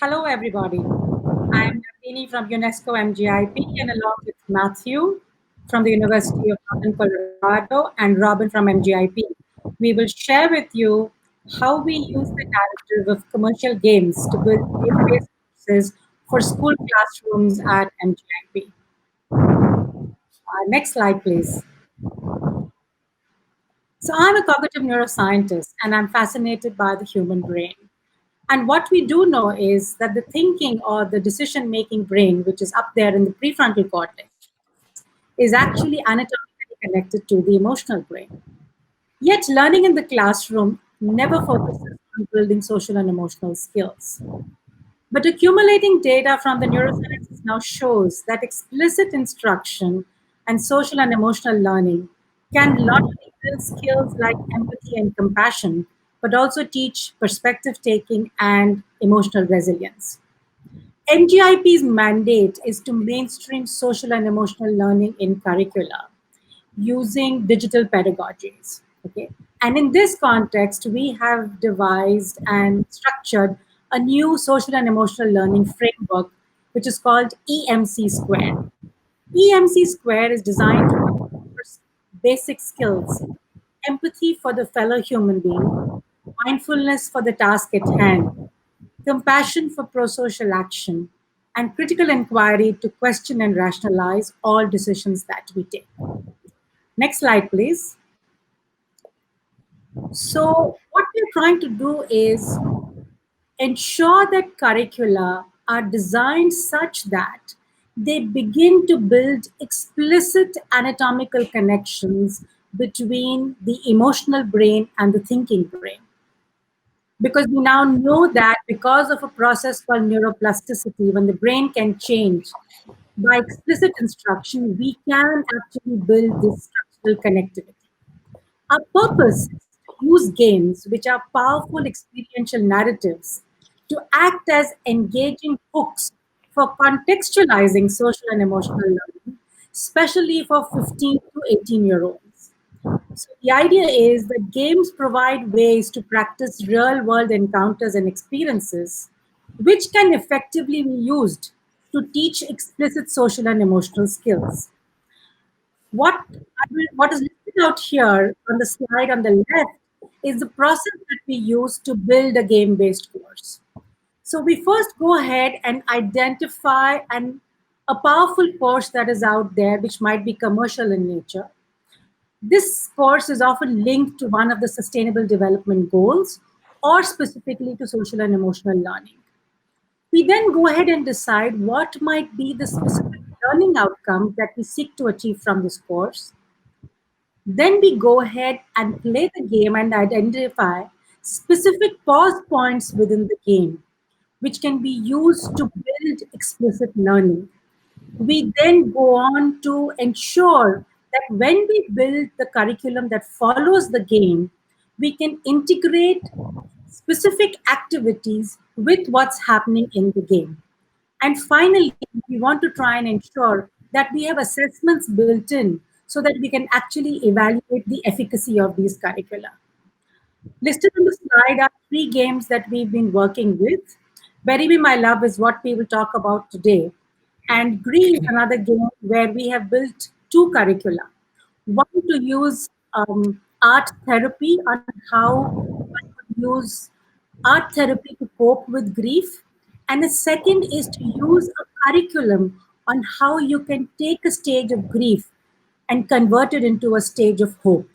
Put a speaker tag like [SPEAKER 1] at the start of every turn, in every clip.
[SPEAKER 1] Hello, everybody. I'm Nandini from UNESCO MGIEP, and along with Matthew from the University of Northern Colorado and Robin from MGIP, we will share with you how we use the narrative of commercial games to build game-based courses for school classrooms at MGIP. Next slide, please. So I'm a cognitive neuroscientist, and I'm fascinated by the human brain. And what we do know is that the thinking or the decision making brain, which is up there in the prefrontal cortex, is actually anatomically connected to the emotional brain. Yet, learning in the classroom never focuses on building social and emotional skills. But accumulating data from the neurosciences now shows that explicit instruction and social and emotional learning can not only build skills like empathy and compassion, but also teach perspective taking and emotional resilience. MGIP's mandate is to mainstream social and emotional learning in curricula using digital pedagogies. Okay, and in this context, we have devised and structured a new social and emotional learning framework, which is called EMC Square. EMC Square is designed to cover basic skills: empathy for the fellow human being, mindfulness for the task at hand, compassion for pro-social action, and critical inquiry to question and rationalize all decisions that we take. Next slide, please. So, what we're trying to do is ensure that curricula are designed such that they begin to build explicit anatomical connections between the emotional brain and the thinking brain. Because we now know that because of a process called neuroplasticity, when the brain can change by explicit instruction, we can actually build this structural connectivity. Our purpose is to use games, which are powerful experiential narratives, to act as engaging hooks for contextualizing social and emotional learning, especially for 15 to 18-year-olds. So the idea is that games provide ways to practice real-world encounters and experiences, which can effectively be used to teach explicit social and emotional skills. What is listed out here on the slide on the left is the process that we use to build a game-based course. So we first go ahead and identify a powerful course that is out there, which might be commercial in nature. This course is often linked to one of the sustainable development goals or specifically to social and emotional learning. We then go ahead and decide what might be the specific learning outcomes that we seek to achieve from this course. Then we go ahead and play the game and identify specific pause points within the game, which can be used to build explicit learning. We then go on to ensure that when we build the curriculum that follows the game, we can integrate specific activities with what's happening in the game. And finally, we want to try and ensure that we have assessments built in so that we can actually evaluate the efficacy of these curricula. Listed on the slide are three games that we've been working with. Bury Me My Love is what we will talk about today. And Green is another game where we have built two curricula. One to use art therapy on how one could use art therapy to cope with grief. And the second is to use a curriculum on how you can take a stage of grief and convert it into a stage of hope.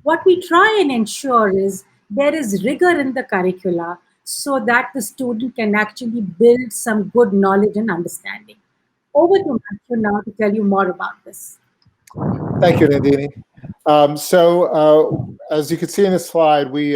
[SPEAKER 1] What we try and ensure is there is rigor in the curricula so that the student can actually build some good knowledge and understanding. Over to Matthew now to tell you more about this.
[SPEAKER 2] Thank you, Nandini. As you can see in the slide, we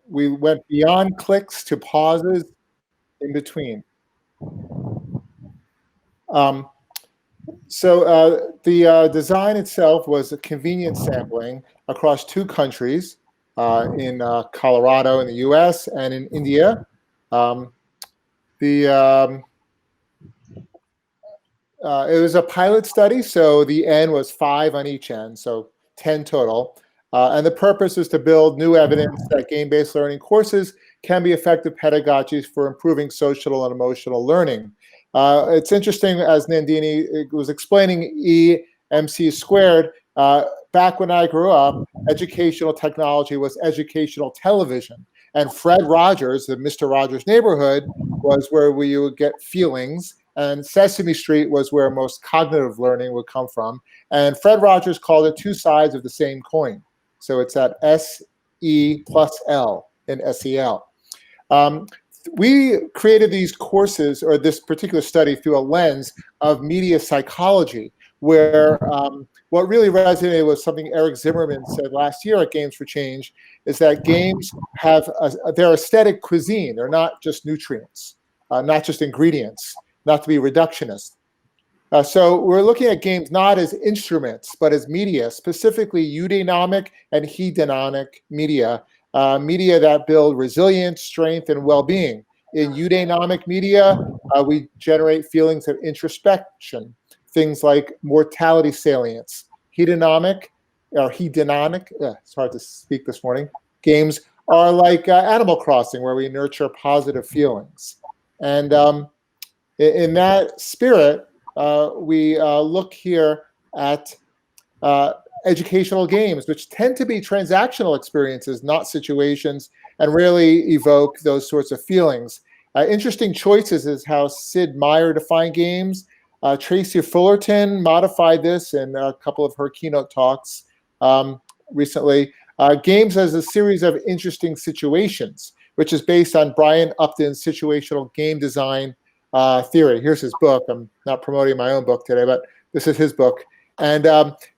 [SPEAKER 2] went beyond clicks to pauses in between. The design itself was a convenient sampling across two countries, in Colorado in the US and in India. It was a pilot study, so the N was 5 on each end, so 10 total. And the purpose is to build new evidence that game-based learning courses can be effective pedagogies for improving social and emotional learning. It's interesting, as Nandini was explaining EMC squared, back when I grew up, educational technology was educational television. And Fred Rogers, the Mr. Rogers neighborhood, was where we would get feelings. And Sesame Street was where most cognitive learning would come from. And Fred Rogers called it two sides of the same coin. So it's at SE plus L in SEL. Um, we created these courses, or this particular study, through a lens of media psychology, where what really resonated with something Eric Zimmerman said last year at Games for Change is that games have their aesthetic cuisine. They're not just nutrients, not just ingredients, not to be reductionist. So we're looking at games not as instruments, but as media, specifically eudaimonic and hedonic media, media that build resilience, strength, and well-being. In eudaimonic media, we generate feelings of introspection, things like mortality salience. Hedonic, or hedonic, it's hard to speak this morning, games are like Animal Crossing, where we nurture positive feelings. And in that spirit, we look here at educational games, which tend to be transactional experiences, not situations, and really evoke those sorts of feelings. Interesting choices is how Sid Meier defined games. Tracy Fullerton modified this in a couple of her keynote talks recently. Games as a series of interesting situations, which is based on Brian Upton's situational game design theory. Here's his book. I'm not promoting my own book today, but this is his book. And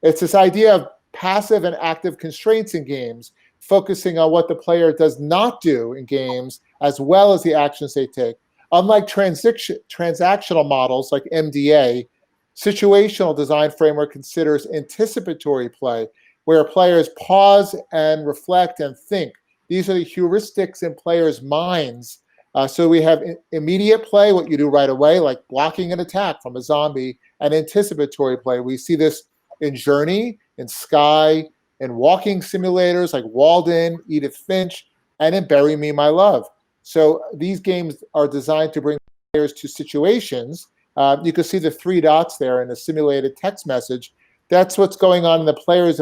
[SPEAKER 2] it's this idea of passive and active constraints in games, focusing on what the player does not do in games, as well as the actions they take. Unlike transactional models like MDA, situational design framework considers anticipatory play, where players pause and reflect and think. These are the heuristics in players' minds. So we have immediate play, what you do right away, like blocking an attack from a zombie, and anticipatory play. We see this in Journey, in Sky, in walking simulators like Walden, Edith Finch, and in Bury Me, My Love. So these games are designed to bring players to situations. You can see the three dots there in the simulated text message. That's what's going on in the player's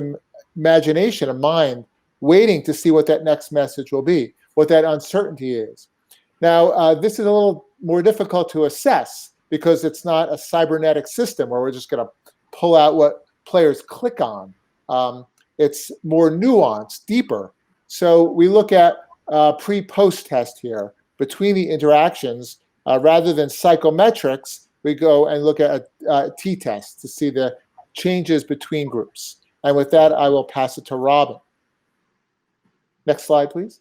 [SPEAKER 2] imagination and mind, waiting to see what that next message will be, what that uncertainty is. Now, this is a little more difficult to assess because it's not a cybernetic system where we're just going to pull out what players click on. It's more nuanced, deeper. So we look at pre-post test here between the interactions. Rather than psychometrics, we go and look at a t-test to see the changes between groups. And with that, I will pass it to Robin. Next slide, please.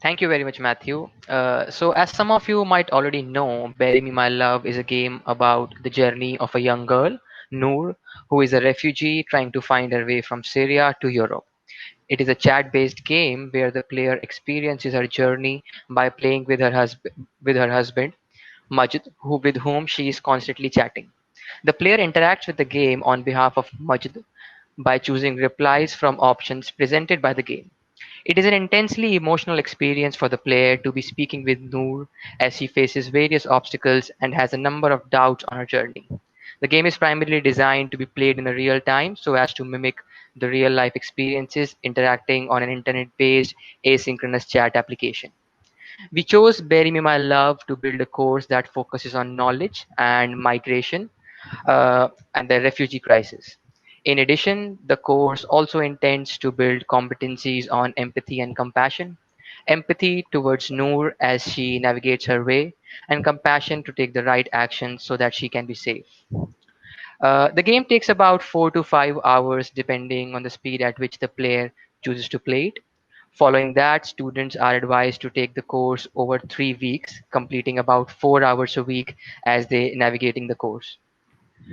[SPEAKER 3] Thank you very much, Matthew. So, as some of you might already know, Bury Me My Love is a game about the journey of a young girl, Noor, who is a refugee trying to find her way from Syria to Europe. It is a chat-based game where the player experiences her journey by playing with her husband, Majid, with whom she is constantly chatting. The player interacts with the game on behalf of Majid by choosing replies from options presented by the game. It is an intensely emotional experience for the player to be speaking with Noor as she faces various obstacles and has a number of doubts on her journey. The game is primarily designed to be played in a real time so as to mimic the real life experiences interacting on an internet based asynchronous chat application. We chose Bury Me My Love to build a course that focuses on knowledge and migration and the refugee crisis. In addition, the course also intends to build competencies on empathy and compassion. Empathy towards Noor as she navigates her way, and compassion to take the right action so that she can be safe. The game takes about 4 to 5 hours depending on the speed at which the player chooses to play it. Following that, students are advised to take the course over 3 weeks, completing about 4 hours a week as they navigating the course.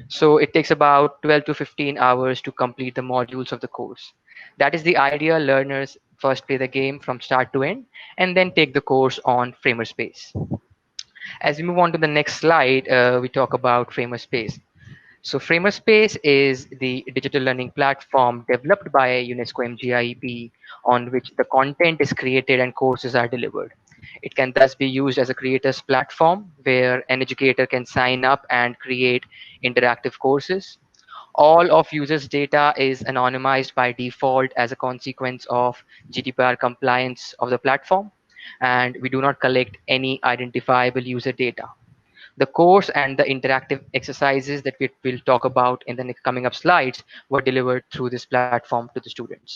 [SPEAKER 3] So it takes about 12 to 15 hours to complete the modules of the course. That is the idea. Learners first play the game from start to end and then take the course on Framer Space. As we move on to the next slide, we talk about Framer Space. So Framerspace is the digital learning platform developed by UNESCO MGIEP on which the content is created and courses are delivered. It can thus be used as a creator's platform where an educator can sign up and create interactive courses. All of users' data is anonymized by default as a consequence of GDPR compliance of the platform, and we do not collect any identifiable user data. The course and the interactive exercises that we will talk about in the next coming up slides were delivered through this platform to the students.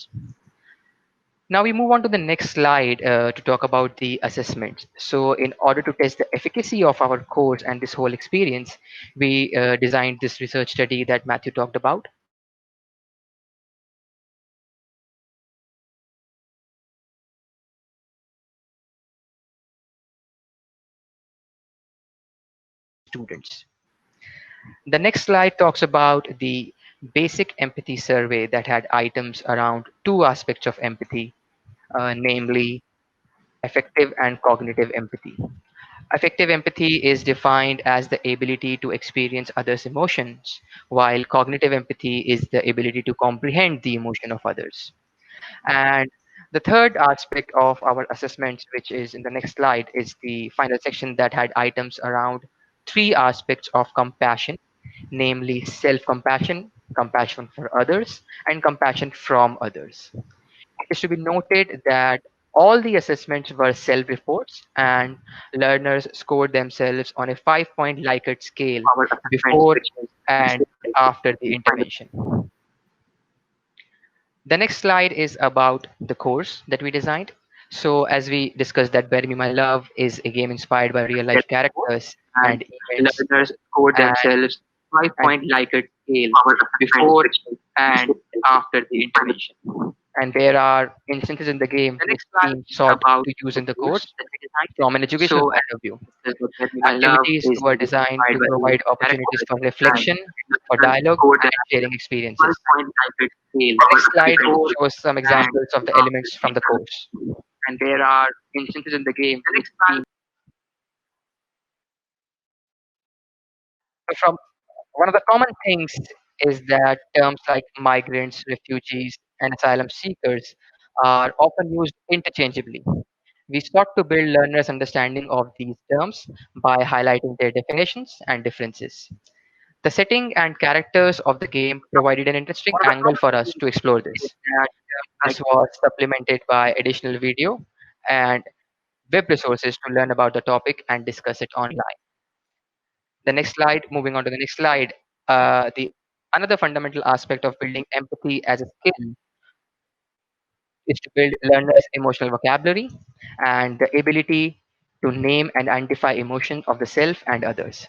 [SPEAKER 3] Now we move on to the next slide to talk about the assessments. So in order to test the efficacy of our course and this whole experience, we designed this research study that Matthew talked about. And students. The next slide talks about the basic empathy survey that had items around two aspects of empathy, namely affective and cognitive empathy. Affective empathy is defined as the ability to experience others' emotions, while cognitive empathy is the ability to comprehend the emotion of others. And the third aspect of our assessments, which is in the next slide, is the final section that had items around three aspects of compassion, namely self compassion, compassion for others, and compassion from others. It is to be noted that all the assessments were self reports, and learners scored themselves on a 5-point Likert scale before and after the intervention. The next slide is about the course that we designed. So, as we discussed, that Bury Me My Love is a game inspired by real life characters and events,
[SPEAKER 2] Learners score
[SPEAKER 3] and
[SPEAKER 2] themselves five
[SPEAKER 3] and
[SPEAKER 2] point Likert scale
[SPEAKER 3] before
[SPEAKER 2] before
[SPEAKER 3] and after the intervention. And there are instances in the game
[SPEAKER 2] the
[SPEAKER 3] which
[SPEAKER 2] next slide
[SPEAKER 3] team
[SPEAKER 2] is
[SPEAKER 3] sought
[SPEAKER 2] about
[SPEAKER 3] to use
[SPEAKER 2] the
[SPEAKER 3] in the
[SPEAKER 2] course
[SPEAKER 3] course
[SPEAKER 2] that we designed.
[SPEAKER 3] from an educational
[SPEAKER 2] So,
[SPEAKER 3] point of view.
[SPEAKER 2] as the Bury Me My Love
[SPEAKER 3] Activities
[SPEAKER 2] is
[SPEAKER 3] were designed
[SPEAKER 2] inspired
[SPEAKER 3] to
[SPEAKER 2] by the
[SPEAKER 3] provide opportunities
[SPEAKER 2] characters
[SPEAKER 3] for
[SPEAKER 2] and
[SPEAKER 3] reflection, for
[SPEAKER 2] learners
[SPEAKER 3] dialogue,
[SPEAKER 2] score
[SPEAKER 3] and
[SPEAKER 2] themselves
[SPEAKER 3] sharing
[SPEAKER 2] five
[SPEAKER 3] experiences.
[SPEAKER 2] point Likert scale
[SPEAKER 3] The next slide
[SPEAKER 2] before
[SPEAKER 3] shows some
[SPEAKER 2] and
[SPEAKER 3] examples of the
[SPEAKER 2] after
[SPEAKER 3] elements
[SPEAKER 2] the
[SPEAKER 3] from the
[SPEAKER 2] intervention.
[SPEAKER 3] course. And there are instances in the game
[SPEAKER 2] The
[SPEAKER 3] which
[SPEAKER 2] next slide
[SPEAKER 3] team. So from one of the common things is that terms like migrants, refugees, and asylum seekers are often used interchangeably. We sought to build learners' understanding of these terms by highlighting their definitions and differences. The setting and characters of the game provided an interesting
[SPEAKER 2] one of the
[SPEAKER 3] angle
[SPEAKER 2] common
[SPEAKER 3] for us
[SPEAKER 2] things
[SPEAKER 3] to explore
[SPEAKER 2] is
[SPEAKER 3] this.
[SPEAKER 2] that like
[SPEAKER 3] This was supplemented by additional video and web resources to learn about the topic and discuss it online. The next slide, moving on to the next slide, the another fundamental aspect of building empathy as a skill is to build learners' emotional vocabulary and the ability to name and identify emotions of the self and others.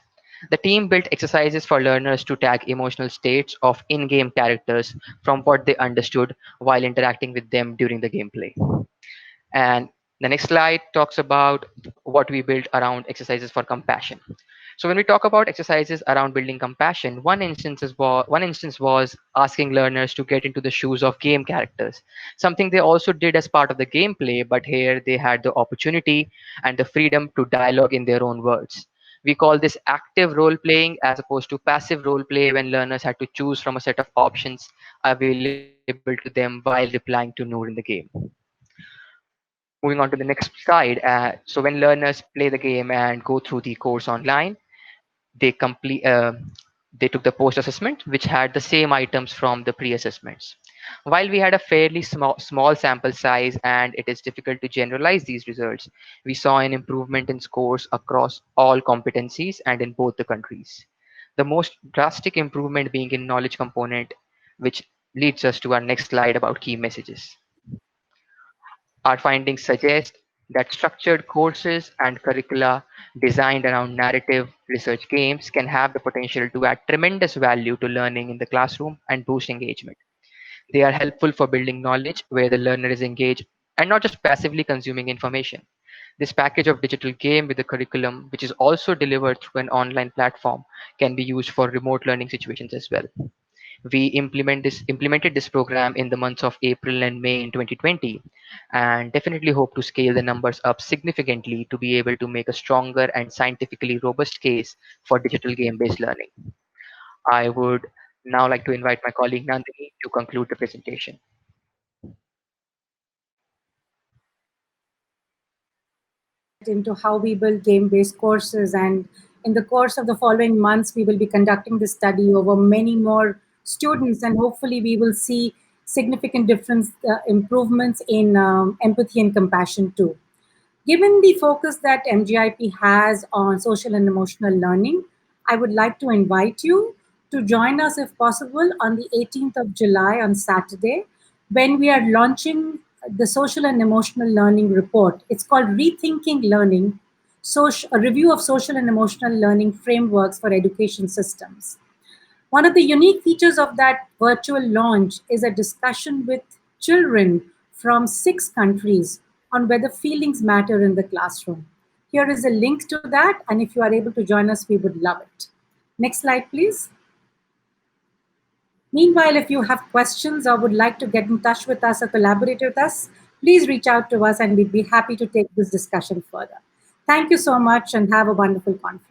[SPEAKER 3] The team built exercises for learners to tag emotional states of in game characters from what they understood while interacting with them during the gameplay. And the next slide talks about what we built around exercises for compassion. So when we talk about exercises around building compassion, one instance was asking learners to get into the shoes of game characters, something they also did as part of the gameplay, but here they had the opportunity and the freedom to dialogue in their own words. We call this active role playing as opposed to passive role play when learners had to choose from a set of options available to them while replying to Noor in the game. Moving on to the next slide. So when learners play the game and go through the course online, they complete. They took the post assessment, which had the same items from the pre assessments. While we had a fairly small sample size and it is difficult to generalize these results, we saw an improvement in scores across all competencies and in both the countries. The most drastic improvement being in knowledge component, which leads us to our next slide about key messages. Our findings suggest that structured courses and curricula designed around narrative research games can have the potential to add tremendous value to learning in the classroom and boost engagement. They are helpful for building knowledge where the learner is engaged and not just passively consuming information. This package of digital game with the curriculum, which is also delivered through an online platform, can be used for remote learning situations as well. We implemented this program in the months of April and May in 2020, and definitely hope to scale the numbers up significantly to be able to make a stronger and scientifically robust case for digital game based learning. I would now like to invite my colleague Nandini to conclude the presentation.
[SPEAKER 1] Into how we build game-based courses. And in the course of the following months, we will be conducting this study over many more students, and hopefully we will see significant difference, improvements in empathy and compassion too. Given the focus that MGIP has on social and emotional learning, I would like to invite you to join us, if possible, on the 18th of July on Saturday, when we are launching the Social and Emotional Learning Report. It's called Rethinking Learning, a review of social and emotional learning frameworks for education systems. One of the unique features of that virtual launch is a discussion with children from 6 countries on whether feelings matter in the classroom. Here is a link to that, and if you are able to join us, we would love it. Next slide, please. Meanwhile, if you have questions or would like to get in touch with us or collaborate with us, please reach out to us and we'd be happy to take this discussion further. Thank you so much and have a wonderful conference.